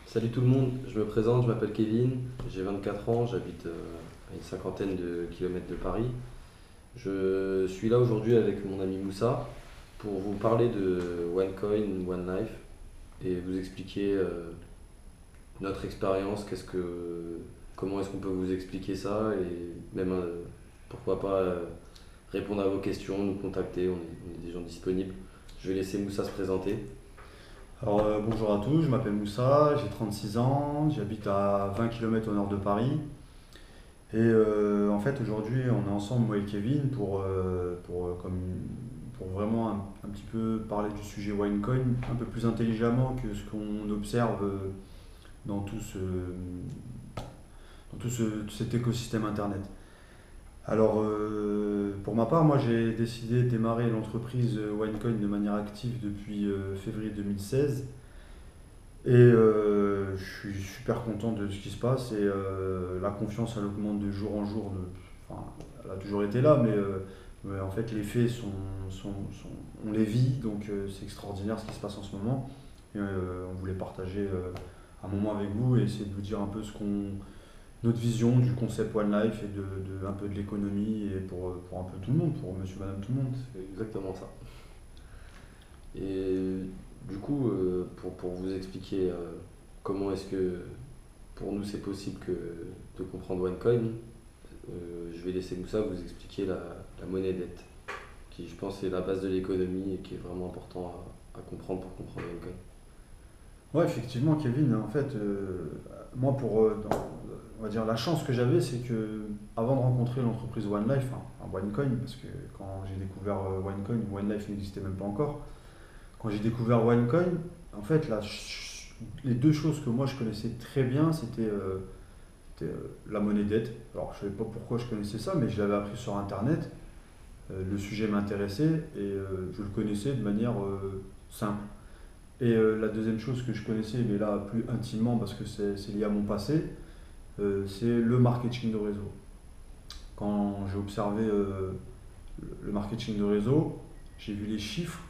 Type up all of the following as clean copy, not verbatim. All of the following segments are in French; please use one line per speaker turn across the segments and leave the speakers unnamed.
Salut tout le monde, je me présente, je m'appelle Kevin, j'ai 24 ans, j'habite à une cinquantaine de kilomètres de Paris. Je suis là aujourd'hui avec mon ami Moussa pour vous parler de OneCoin, One Life et vous expliquer notre expérience, comment est-ce qu'on peut vous expliquer ça et même pourquoi pas répondre à vos questions, nous contacter, on est des gens disponibles. Je vais laisser Moussa se présenter.
Bonjour à tous, je m'appelle Moussa, j'ai 36 ans, j'habite à 20 km au nord de Paris. En fait aujourd'hui on est ensemble moi et Kevin pour vraiment un petit peu parler du sujet Winecoin un peu plus intelligemment que ce qu'on observe dans cet écosystème internet. Pour ma part, moi j'ai décidé de démarrer l'entreprise Winecoin de manière active depuis février 2016. Je suis super content de ce qui se passe la confiance elle augmente de jour en jour. Enfin, elle a toujours été là, mais en fait les faits on les vit, donc c'est extraordinaire ce qui se passe en ce moment. On voulait partager un moment avec vous et essayer de vous dire un peu notre vision du concept One Life et un peu de l'économie et pour un peu tout le monde, pour monsieur, madame, tout le monde.
C'est exactement ça. Et du coup, pour vous expliquer comment est-ce que pour nous c'est possible de comprendre OneCoin, je vais laisser Moussa vous expliquer la monnaie dette, qui je pense est la base de l'économie et qui est vraiment important à comprendre pour comprendre OneCoin.
Ouais, effectivement, Kevin, en fait, moi, on va dire, la chance que j'avais, c'est que avant de rencontrer l'entreprise One Life, enfin, OneCoin, parce que quand j'ai découvert OneCoin, One Life n'existait même pas encore. Quand j'ai découvert OneCoin, en fait, les deux choses que moi je connaissais très bien, c'était la monnaie dette. Alors, je ne savais pas pourquoi je connaissais ça, mais je l'avais appris sur Internet. Le sujet m'intéressait je le connaissais de manière simple. La deuxième chose que je connaissais, mais là plus intimement parce que c'est lié à mon passé, c'est le marketing de réseau. Quand j'ai observé le marketing de réseau, j'ai vu les chiffres.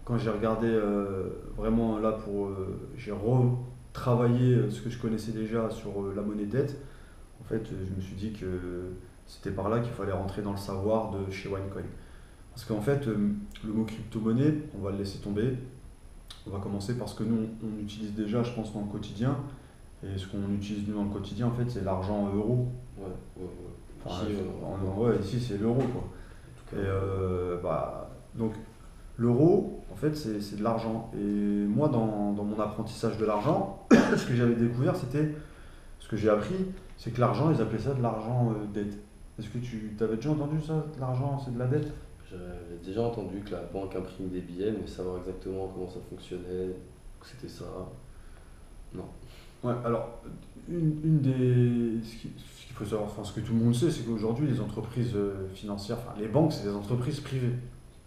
Quand j'ai regardé vraiment là j'ai retravaillé ce que je connaissais déjà sur la monnaie dette. En fait, je me suis dit que c'était par là qu'il fallait rentrer dans le savoir de chez OneCoin. Parce qu'en fait, le mot crypto-monnaie, on va le laisser tomber. On va commencer parce que nous, on utilise déjà, je pense, dans le quotidien. Et ce qu'on utilise nous dans le quotidien, en fait, c'est l'argent euro.
Ouais, ouais, ouais.
Enfin,
Ici,
ouais, ici, c'est l'euro, quoi.
en tout cas,
Donc, l'euro, en fait, c'est de l'argent. Et moi, dans mon apprentissage de l'argent, ce que j'avais découvert, ce que j'ai appris, c'est que l'argent, ils appelaient ça de l'argent dette. Est-ce que tu avais déjà entendu ça? L'argent, c'est de la dette?
j'avais déjà entendu que la banque imprime des billets, mais savoir exactement comment ça fonctionnait, que c'était ça, non.
Ouais, alors, ce qu'il faut savoir, enfin, ce que tout le monde sait, c'est qu'aujourd'hui, les entreprises financières, enfin, les banques, c'est des entreprises privées.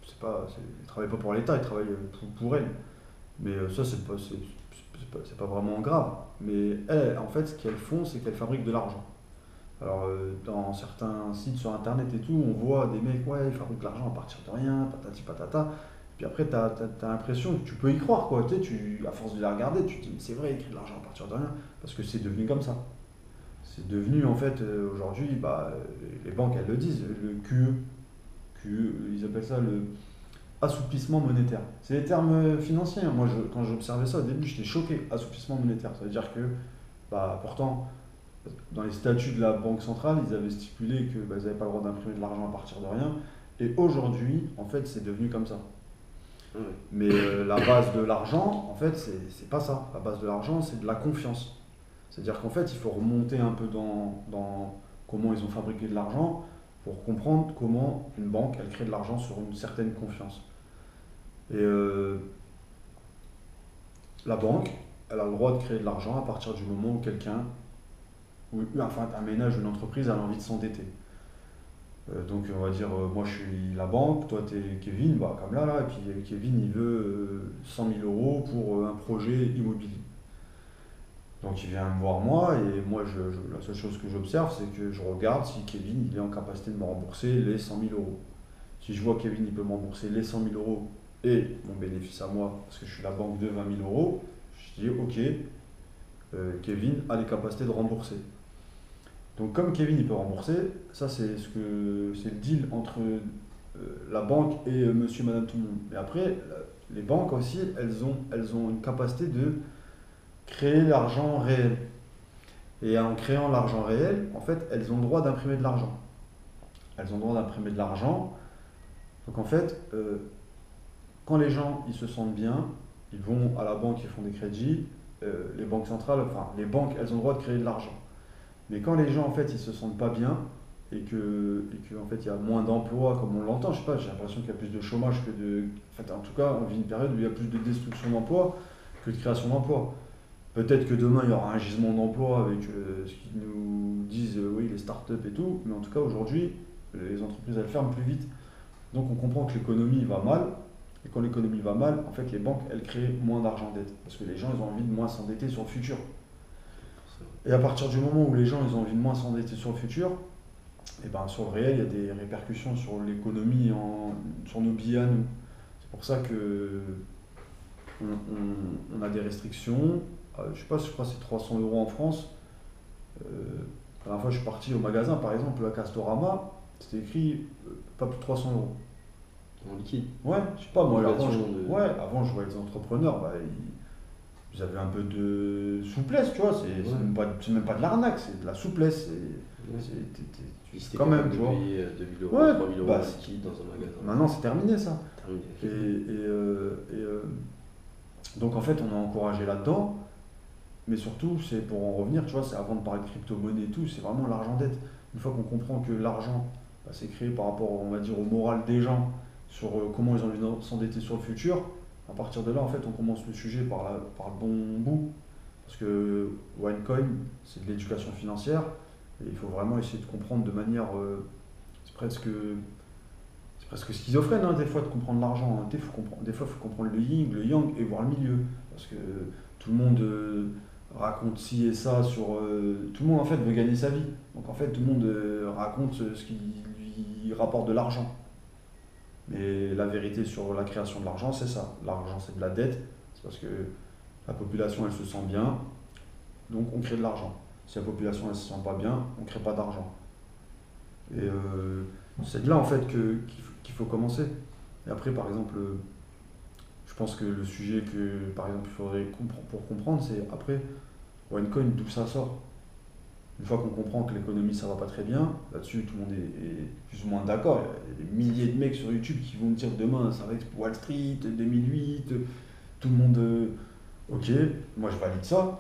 Ils ne travaillent pas pour l'État, ils travaillent pour elles. Mais ça, c'est pas vraiment grave. Mais elles, en fait, ce qu'elles font, c'est qu'elles fabriquent de l'argent. Alors, dans certains sites sur Internet et tout, on voit des mecs, ouais, ils fabriquent de l'argent à partir de rien, patati patata. Puis après, t'as l'impression que tu peux y croire, quoi. À force de les regarder, tu te dis, mais c'est vrai, ils créent de l'argent à partir de rien. Parce que c'est devenu comme ça. C'est devenu, en fait, aujourd'hui, les banques, elles le disent, le ils appellent ça le assouplissement monétaire. C'est les termes financiers, hein. Moi, quand j'observais ça au début, j'étais choqué. Assouplissement monétaire. Ça veut dire que, pourtant, dans les statuts de la Banque centrale, ils avaient stipulé que ils n'avaient pas le droit d'imprimer de l'argent à partir de rien. Et aujourd'hui, en fait, c'est devenu comme ça.
Ouais.
Mais la base de l'argent, en fait, c'est pas ça. La base de l'argent, c'est de la confiance. C'est-à-dire qu'en fait, il faut remonter un peu dans comment ils ont fabriqué de l'argent pour comprendre comment une banque, elle crée de l'argent sur une certaine confiance. Et la banque, elle a le droit de créer de l'argent à partir du moment où enfin, un ménage ou une entreprise a envie de s'endetter. Donc on va dire, moi je suis la banque, toi tu es Kevin, comme là, et puis Kevin il veut 100 000 euros pour un projet immobilier. Donc il vient me voir moi, et moi la seule chose que j'observe, c'est que je regarde si Kevin il est en capacité de me rembourser les 100 000 euros. Si je vois que Kevin il peut me rembourser les 100 000 euros et mon bénéfice à moi, parce que je suis la banque de 20 000 euros, Je dis ok, Kevin a les capacités de rembourser. Donc comme Kevin il peut rembourser, ça c'est le deal entre la banque et monsieur, madame, tout le monde. Mais après, les banques aussi, elles ont une capacité de créer l'argent réel. Et en créant l'argent réel, en fait, elles ont le droit d'imprimer de l'argent. Elles ont le droit d'imprimer de l'argent. Donc en fait, quand les gens ils se sentent bien, ils vont à la banque, ils font des crédits. Les banques centrales, enfin les banques, elles ont le droit de créer de l'argent. Mais quand les gens en fait ils se sentent pas bien et que en fait il y a moins d'emplois comme on l'entend, je sais pas, j'ai l'impression qu'il y a plus de chômage que de. En fait, en tout cas, on vit une période où il y a plus de destruction d'emplois que de création d'emplois. Peut-être que demain il y aura un gisement d'emplois avec ce qu'ils nous disent, oui, les startups et tout, mais en tout cas aujourd'hui, les entreprises elles ferment plus vite. Donc on comprend que l'économie va mal, et quand l'économie va mal, en fait les banques elles créent moins d'argent dette, parce que les gens ils ont envie de moins s'endetter sur le futur. Et à partir du moment où les gens ils ont envie de moins s'endetter sur le futur, et ben sur le réel il y a des répercussions sur l'économie, sur nos billets à nous. C'est pour ça que on a des restrictions. Je sais pas, je crois que c'est 300 € en France. La dernière fois je suis parti au magasin par exemple à Castorama, c'était écrit pas plus de 300 €.
En liquide.
Ouais, je sais pas, moi
Obligation
ouais, avant je voyais des entrepreneurs, bah, ils avaient un peu de souplesse, tu vois, c'est même pas de l'arnaque, c'est de la souplesse.
Ouais.
Tu
C'était
quand même, tu vois.
payer 2000 €,
Ouais,
3000 €
bah,
en liquide dans un magasin.
Maintenant c'est terminé ça.
Terminé.
Donc en fait on a encouragé là-dedans, mais surtout c'est pour en revenir, tu vois, c'est avant de parler de crypto-monnaie et tout, c'est vraiment l'argent dette. Une fois qu'on comprend que l'argent, bah, c'est créé par rapport, on va dire, au moral des gens, sur comment ils ont envie de s'endetter sur le futur, à partir de là, en fait, on commence le sujet par le bon bout. Parce que OneCoin, c'est de l'éducation financière, et il faut vraiment essayer de comprendre de manière. C'est presque schizophrène, hein, des fois, de comprendre l'argent. Hein. Des fois, il faut comprendre le yin, le yang, et voir le milieu. Parce que tout le monde raconte ci et ça sur. Tout le monde, en fait, veut gagner sa vie. Donc, en fait, tout le monde raconte ce qui lui rapporte de l'argent. Mais la vérité sur la création de l'argent, c'est ça. L'argent, c'est de la dette. C'est parce que la population, elle se sent bien, donc on crée de l'argent. Si la population, elle se sent pas bien, on crée pas d'argent. Et c'est de là, en fait, qu'il faut commencer. Et après, par exemple, je pense que le sujet que, par exemple, il faudrait pour comprendre, c'est après, OneCoin, d'où ça sort. Une fois qu'on comprend que l'économie ça va pas très bien, là-dessus tout le monde est plus ou moins d'accord. Il y a des milliers de mecs sur YouTube qui vont dire demain ça va être Wall Street, 2008, tout le monde. Ok, moi je valide ça.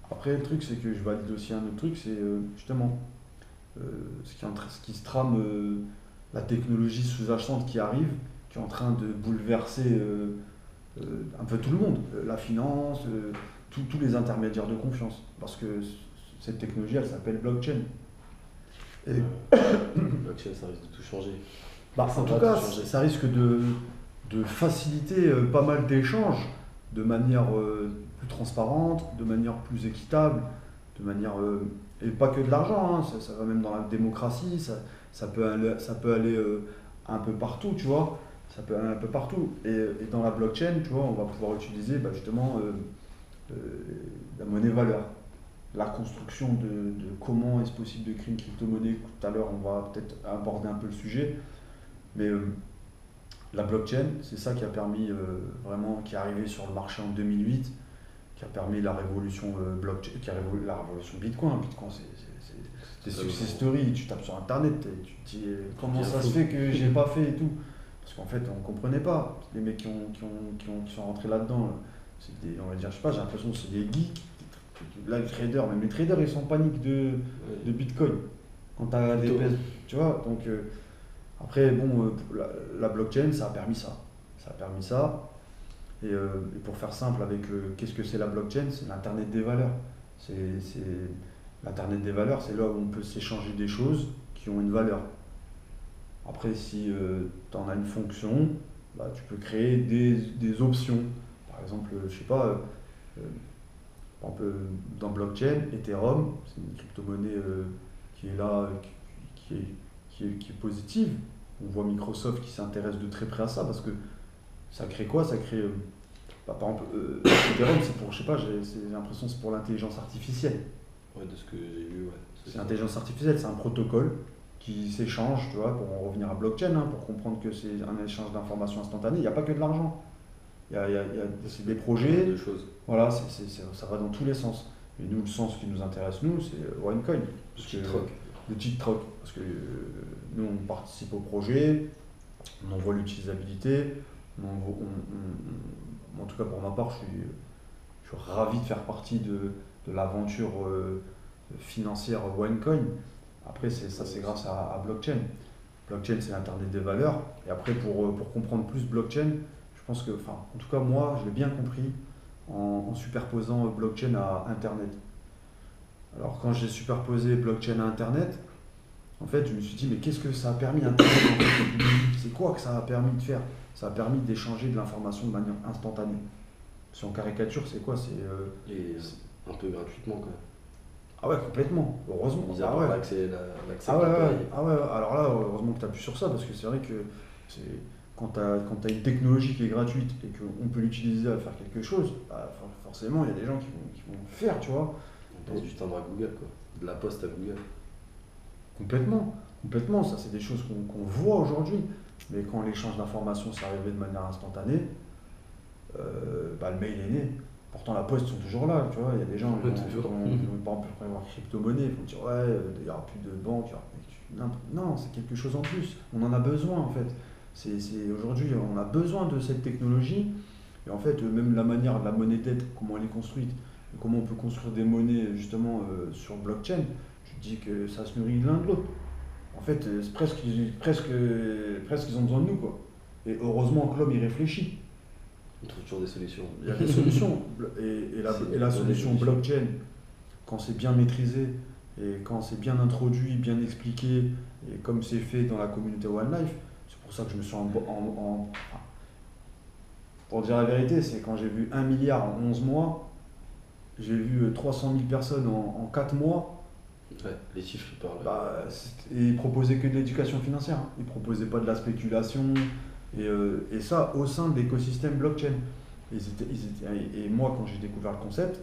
Après le truc c'est que je valide aussi un autre truc, c'est justement ce qui se trame, la technologie sous-jacente qui arrive, qui est en train de bouleverser un peu tout le monde, la finance, tous les intermédiaires de confiance. Parce que cette technologie, elle s'appelle blockchain. Et
Blockchain, ça risque de tout changer.
en tout cas, ça risque de faciliter pas mal d'échanges de manière plus transparente, de manière plus équitable, de manière et pas que de l'argent, hein, ça va même dans la démocratie, ça peut aller un peu partout, tu vois. Ça peut aller un peu partout. Et dans la blockchain, tu vois, on va pouvoir utiliser justement la monnaie valeur. La construction de comment est-ce possible de créer une crypto-monnaie. Tout à l'heure, on va peut-être aborder un peu le sujet. Mais la blockchain, c'est ça qui a permis vraiment, qui est arrivé sur le marché en 2008, qui a permis la révolution blockchain, qui a révolu la révolution Bitcoin. Bitcoin, c'est des success stories. Tu tapes sur Internet, tu te dis comment ça se fait que j'ai pas fait et tout. Parce qu'en fait, on ne comprenait pas. Les mecs qui sont rentrés là-dedans, c'est on va dire, je sais pas, j'ai l'impression que c'est des geeks. Là, même les traders, ils sont en panique de Bitcoin. Quand tu as des baisses, tu vois. Donc, après, bon, la blockchain, ça a permis ça. Ça a permis ça. Et pour faire simple, avec qu'est-ce que c'est la blockchain? C'est l'Internet des valeurs. L'Internet des valeurs, c'est là où on peut s'échanger des choses qui ont une valeur. Après, si tu en as une fonction, tu peux créer des options. Par exemple, je sais pas. Par exemple, dans blockchain, Ethereum, c'est une crypto-monnaie qui est là, qui est positive. On voit Microsoft qui s'intéresse de très près à ça parce que ça crée quoi? Ça crée Bah, par exemple, Ethereum, c'est pour, je sais pas, j'ai l'impression que c'est pour l'intelligence artificielle.
Ouais, de ce que j'ai vu, ouais.
C'est l'intelligence artificielle, c'est un protocole qui s'échange, tu vois, pour en revenir à blockchain, hein, pour comprendre que c'est un échange d'informations instantanées. Il n'y a pas que de l'argent. C'est des projets,
Deux choses.
voilà, ça va dans tous les sens. Et nous, le sens qui nous intéresse, nous, c'est OneCoin.
Petit troc.
Le cheat troc. Parce que nous, on participe au projet, on en voit l'utilisabilité. En tout cas, pour ma part, je suis ravi de faire partie de l'aventure financière OneCoin. Après, c'est grâce à blockchain. Blockchain, c'est l'Internet des valeurs. Et après, pour comprendre plus blockchain, je pense que, enfin, en tout cas, moi, je l'ai bien compris en superposant blockchain à Internet. Alors, quand j'ai superposé blockchain à Internet, en fait, je me suis dit, mais qu'est-ce que ça a permis Internet en fait. C'est quoi que ça a permis de faire? Ça a permis d'échanger de l'information de manière instantanée. Si on caricature, c'est quoi?
Et un peu gratuitement, quand même.
Ah ouais, complètement, heureusement.
Mis à
Ah
part
ouais.
l'accès
Ah ouais,
qui
ouais,
paye.
ah ouais, alors là, heureusement que tu appuies sur ça, parce que c'est vrai que c'est, quand tu as une technologie qui est gratuite et qu'on peut l'utiliser à faire quelque chose, bah, forcément, il y a des gens qui vont le faire, tu vois.
On passe du timbre à Google, quoi. De la poste à Google.
Complètement, complètement, ça c'est des choses qu'on voit aujourd'hui, mais quand l'échange d'informations s'est arrivé de manière instantanée, bah, le mail est né. Pourtant, la poste sont toujours là, tu vois. Il y a des gens qui
Ouais,
vont,
toujours.
par exemple, avoir crypto-monnaie, ils vont dire ouais, il n'y aura plus de banque. Non, c'est quelque chose en plus. On en a besoin en fait. Aujourd'hui, on a besoin de cette technologie. Et en fait, même la manière de la monnaie dette, comment elle est construite, et comment on peut construire des monnaies justement sur blockchain, je te dis que ça se nourrit l'un de l'autre. En fait, c'est presque ils ont besoin de nous, quoi. Et heureusement que l'homme y réfléchit.
On trouve toujours des solutions.
Il y a des solutions. Et la solution blockchain, quand c'est bien maîtrisé, et quand c'est bien introduit, bien expliqué, et comme c'est fait dans la communauté One Life, c'est pour ça que je me suis pour dire la vérité, c'est quand j'ai vu 1 milliard en 11 mois, j'ai vu 300 000 personnes en 4 mois,
Ouais, les chiffres, ils parlent.
bah, et ils proposaient que de l'éducation financière. Hein. Ils proposaient pas de la spéculation. Et ça au sein de l'écosystème blockchain. Et moi, quand j'ai découvert le concept,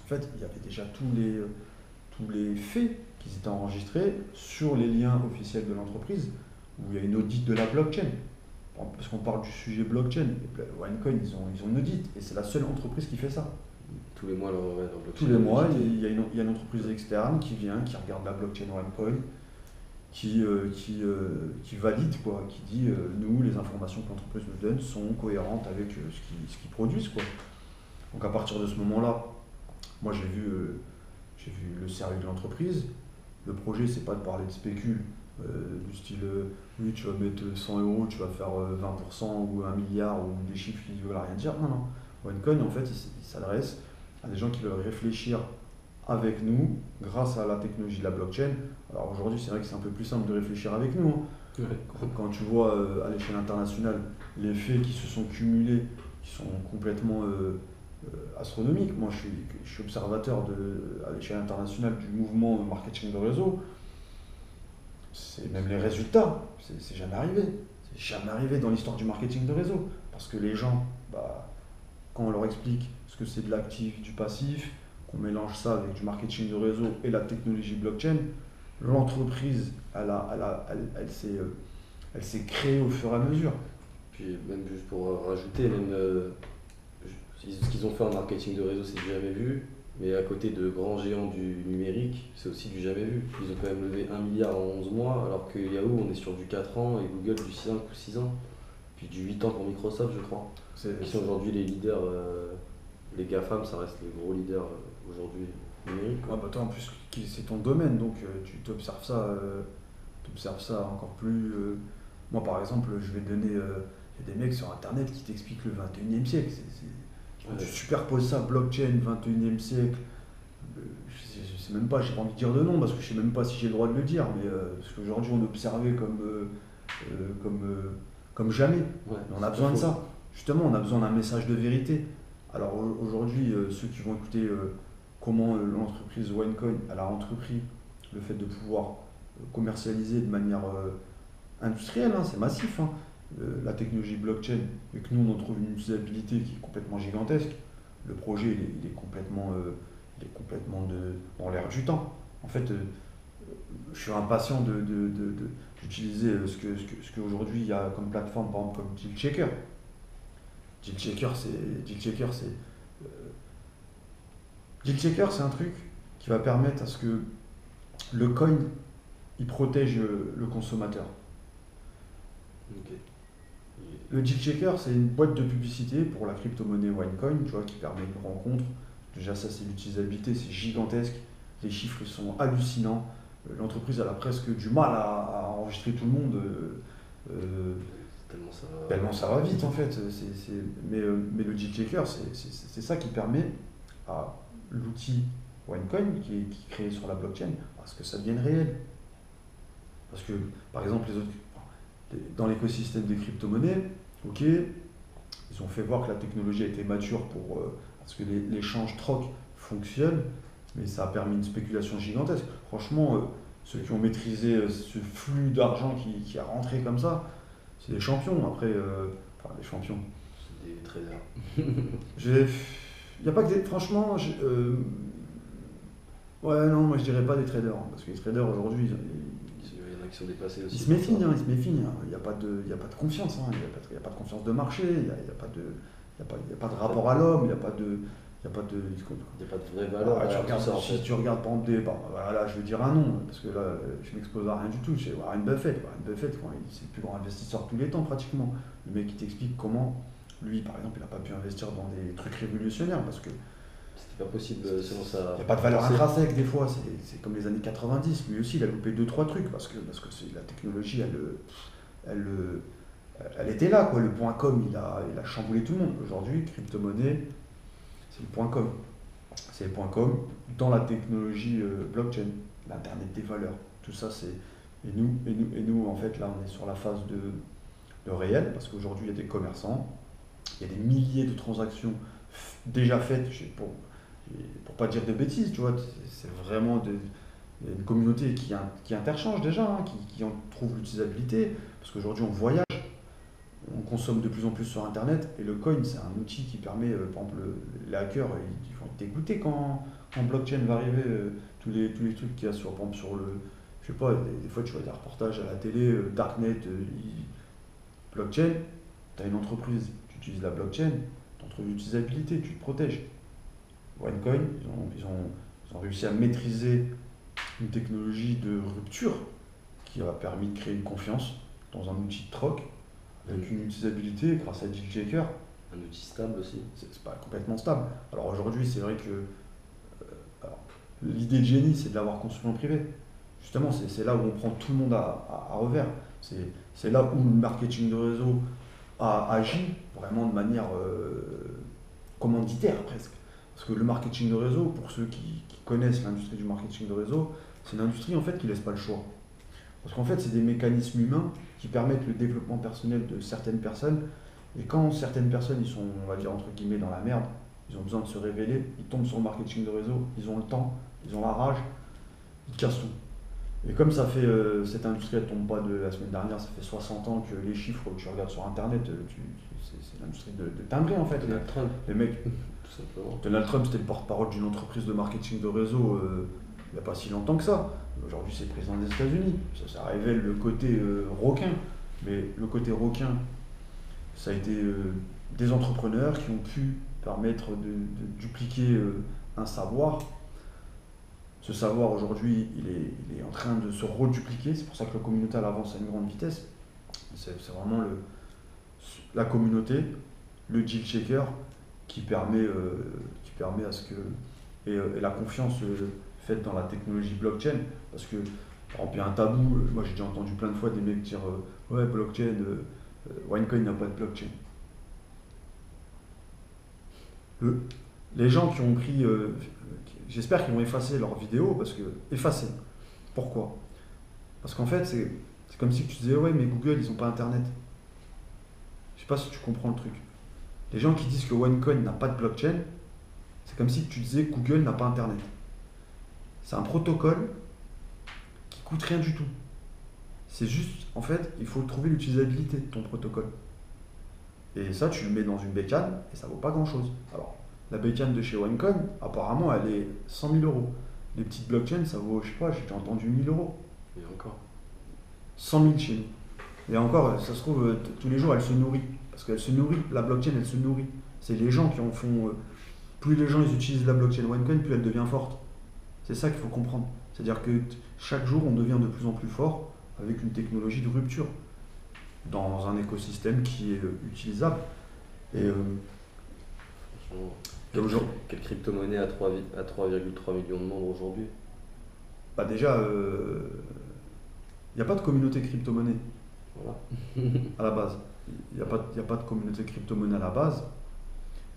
en fait, il y avait déjà tous les faits qui étaient enregistrés sur les liens officiels de l'entreprise, où il y a une audit de la blockchain. Parce qu'on parle du sujet blockchain. Et OneCoin, ils ont une audit. Et c'est la seule entreprise qui fait ça.
Tous les mois, leur blockchain.
Tous les mois, il y a une entreprise externe qui vient, qui regarde la blockchain OneCoin, qui valide, quoi, qui dit nous, les informations que l'entreprise nous donne sont cohérentes avec ce qu'ils produisent. Quoi. Donc à partir de ce moment-là, moi j'ai vu le sérieux de l'entreprise. Le projet, c'est pas de parler de spécule, du style oui, tu vas mettre 100 euros, tu vas faire 20% ou 1 milliard ou des chiffres qui ne veulent rien dire. Non, non. OneCoin, en fait, il s'adresse à des gens qui veulent réfléchir avec nous grâce à la technologie de la blockchain. Alors aujourd'hui, c'est vrai que c'est un peu plus simple de réfléchir avec nous. Hein.
Ouais.
Quand tu vois à l'échelle internationale les faits qui se sont cumulés, qui sont complètement astronomiques. Moi, je suis observateur à l'échelle internationale du mouvement marketing de réseau. C'est même les résultats, c'est jamais arrivé. C'est jamais arrivé dans l'histoire du marketing de réseau. Parce que les gens, bah, quand on leur explique ce que c'est de l'actif, du passif, qu'on mélange ça avec du marketing de réseau et la technologie blockchain, l'entreprise, elle s'est créée au fur et à mesure.
Puis même juste pour rajouter, même ce qu'ils ont fait en marketing de réseau, c'est du jamais vu. Mais à côté de grands géants du numérique, c'est aussi du jamais vu. Ils ont quand même levé 1 milliard en 11 mois, alors que Yahoo, on est sur du 4 ans et Google du 5 ou 6 ans. Puis du 8 ans pour Microsoft, je crois. Qui sont aujourd'hui les leaders, les GAFAM, ça reste les gros leaders aujourd'hui numériques.
Ouais, bah toi, en plus, c'est ton domaine, donc tu observes ça encore plus. Moi, par exemple, je vais donner. Il y a des mecs sur Internet qui t'expliquent le 21e siècle. Quand tu superposes ça, blockchain, 21e siècle, je sais même pas, j'ai pas envie de dire de nom parce que je sais même pas si j'ai le droit de le dire, mais parce qu'aujourd'hui on est observé comme jamais.
Ouais,
Et on a besoin de ça. Justement, on a besoin d'un message de vérité. Alors aujourd'hui, ceux qui vont écouter comment l'entreprise OneCoin elle a entrepris le fait de pouvoir commercialiser de manière industrielle, hein, c'est massif. Hein. la technologie blockchain et que nous on en trouve une utilisabilité qui est complètement gigantesque, le projet il est complètement, dans l'air du temps. En fait, je suis impatient d'utiliser ce qu'aujourd'hui il y a comme plateforme, par exemple comme Deal Checker. Deal Checker, Deal Checker, c'est un truc qui va permettre à ce que le coin il protège le consommateur.
Ok.
Le Deal Checker, c'est une boîte de publicité pour la crypto-monnaie OneCoin, tu vois, qui permet une rencontre. Déjà, ça, c'est l'utilisabilité, c'est gigantesque. Les chiffres ils sont hallucinants. L'entreprise, elle a presque du mal à enregistrer tout le monde. Tellement ça va vite, en fait. Mais le Deal Checker, c'est ça qui permet à l'outil OneCoin, qui est créé sur la blockchain, parce que ça devienne réel. Parce que, par exemple, dans l'écosystème des crypto-monnaies, ok, ils ont fait voir que la technologie a été mature parce que l'échange troc fonctionne, mais ça a permis une spéculation gigantesque. Franchement, ceux qui ont maîtrisé ce flux d'argent qui a rentré comme ça, c'est des champions. Après, enfin, des champions.
C'est des traders.
Il n'y a pas que des. Franchement, ouais, non, moi je dirais pas des traders, hein, parce que les traders aujourd'hui,
Il y en a qui sont dépassés aussi.
ils se méfient. Il n'y a pas de confiance, hein, il n'y a pas de confiance de marché, il n'y a pas de rapport à l'homme, il n'y a pas de.
Il n'y a pas de vraie valeur.
Si tu regardes par exemple là je vais dire un nom, parce que là je m'expose à rien du tout, c'est Warren Buffett. Warren Buffett, c'est le plus grand investisseur de tous les temps pratiquement. Le mec qui t'explique comment, lui par exemple, il n'a pas pu investir dans des trucs révolutionnaires parce que
c'était pas possible selon ça.
Il n'y a pas de valeur intrinsèque des fois, c'est comme les années 90. Lui aussi il a loupé 2-3 trucs parce que la technologie elle était là, quoi. Le point .com il a chamboulé tout le monde. Aujourd'hui, crypto-monnaie, c'est le point .com. C'est le point .com dans la technologie blockchain, l'internet des valeurs. Tout ça, c'est. Et nous, en fait, là, on est sur la phase de réel, parce qu'aujourd'hui, il y a des commerçants, il y a des milliers de transactions déjà faites, pour pas dire de bêtises, tu vois, c'est vraiment il y a une communauté qui interchange déjà, hein, qui en trouve l'utilisabilité, parce qu'aujourd'hui, on voyage. On consomme de plus en plus sur Internet et le coin, c'est un outil qui permet, par exemple, les hackers, ils vont être dégoûtés quand blockchain va arriver, tous les trucs qu'il y a sur, par exemple, sur le. Je sais pas, des fois tu vois des reportages à la télé, Darknet, blockchain, tu as une entreprise, tu utilises la blockchain, tu trouves l'utilisabilité, tu te protèges. OneCoin, ils ont réussi à maîtriser une technologie de rupture qui a permis de créer une confiance dans un outil de troc. Avec une utilisabilité grâce à Deal Checker.
Un outil stable aussi.
C'est pas complètement stable. Alors aujourd'hui, c'est vrai que l'idée de génie, c'est de l'avoir construit en privé. Justement, c'est là où on prend tout le monde à revers. C'est là où le marketing de réseau a agi vraiment de manière commanditaire presque. Parce que le marketing de réseau, pour ceux qui connaissent l'industrie du marketing de réseau, c'est une industrie en fait qui ne laisse pas le choix. Parce qu'en fait, c'est des mécanismes humains qui permettent le développement personnel de certaines personnes. Et quand certaines personnes, ils sont, on va dire, entre guillemets, dans la merde, ils ont besoin de se révéler, ils tombent sur le marketing de réseau, ils ont le temps, ils ont la rage, ils cassent tout. Et comme ça fait, cette industrie, elle tombe pas de la semaine dernière, ça fait 60 ans que les chiffres que tu regardes sur Internet, c'est l'industrie de timbré en fait.
Donald Trump.
Les mecs,
tout simplement.
Donald Trump, c'était le porte-parole d'une entreprise de marketing de réseau il n'y a pas si longtemps que ça. Aujourd'hui, c'est le président des États-Unis. Ça révèle le côté requin. Mais le côté requin, ça a été des entrepreneurs qui ont pu permettre de dupliquer un savoir. Ce savoir, aujourd'hui, il est en train de se redupliquer. C'est pour ça que la communauté elle avance à une grande vitesse. C'est vraiment la communauté, le deal checker, qui permet à ce que. Et la confiance faite dans la technologie blockchain. Parce que, par exemple, il y a un tabou. Moi, j'ai déjà entendu plein de fois des mecs dire ouais, blockchain, OneCoin n'a pas de blockchain. Les gens qui ont pris. J'espère qu'ils vont effacer leurs vidéos, parce que. Effacer. Pourquoi? Parce qu'en fait, c'est comme si tu disais ouais, mais Google, ils n'ont pas Internet. Je sais pas si tu comprends le truc. Les gens qui disent que OneCoin n'a pas de blockchain, c'est comme si tu disais que Google n'a pas Internet. C'est un protocole qui coûte rien du tout. C'est juste, en fait, il faut trouver l'utilisabilité de ton protocole. Et ça, tu le mets dans une bécane et ça vaut pas grand-chose. Alors, la bécane de chez OneCoin, apparemment, elle est 100 000 euros. Les petites blockchains, ça vaut, je sais pas, j'ai déjà entendu 1000 euros.
Et encore.
100 000 chez nous. Et encore, ça se trouve, tous les jours, elle se nourrit. Parce qu'elle se nourrit, la blockchain, elle se nourrit. C'est les gens qui en font. Plus les gens ils utilisent la blockchain OneCoin, plus elle devient forte. C'est ça qu'il faut comprendre. C'est-à-dire que chaque jour, on devient de plus en plus fort avec une technologie de rupture dans un écosystème qui est utilisable. Et
Franchement,
Et aujourd'hui-
quelle crypto-monnaie à 3,3 millions de membres aujourd'hui?
bah déjà, il n'y a pas de communauté crypto-monnaie
Voilà.
à la base. Il n'y a pas de communauté crypto-monnaie à la base.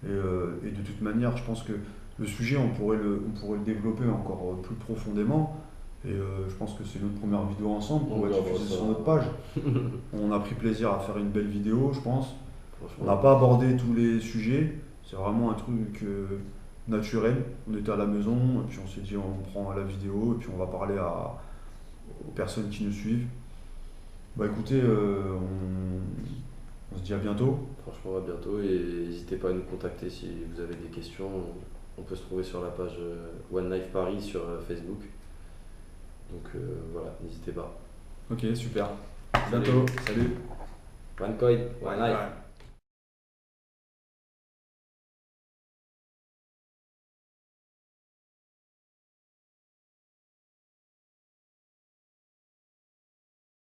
Et de toute manière, je pense que le sujet, on pourrait le développer encore plus profondément. Et je pense que c'est notre première vidéo ensemble qu'on
On
va
verra
diffuser
ça.
sur notre page. On a pris plaisir à faire une belle vidéo, je pense. On
Franchement,
n'a pas abordé tous les sujets. C'est vraiment un truc naturel. On était à la maison, et puis on s'est dit on prend la vidéo, et puis on va parler aux personnes qui nous suivent. Bah écoutez, on se dit à bientôt.
franchement, à bientôt et n'hésitez pas à nous contacter si vous avez des questions. On peut se trouver sur la page One Life Paris sur Facebook. Donc voilà, n'hésitez pas.
Ok, super.
Salut.
Bientôt. Salut.
OneCoin, One Life.
Ouais.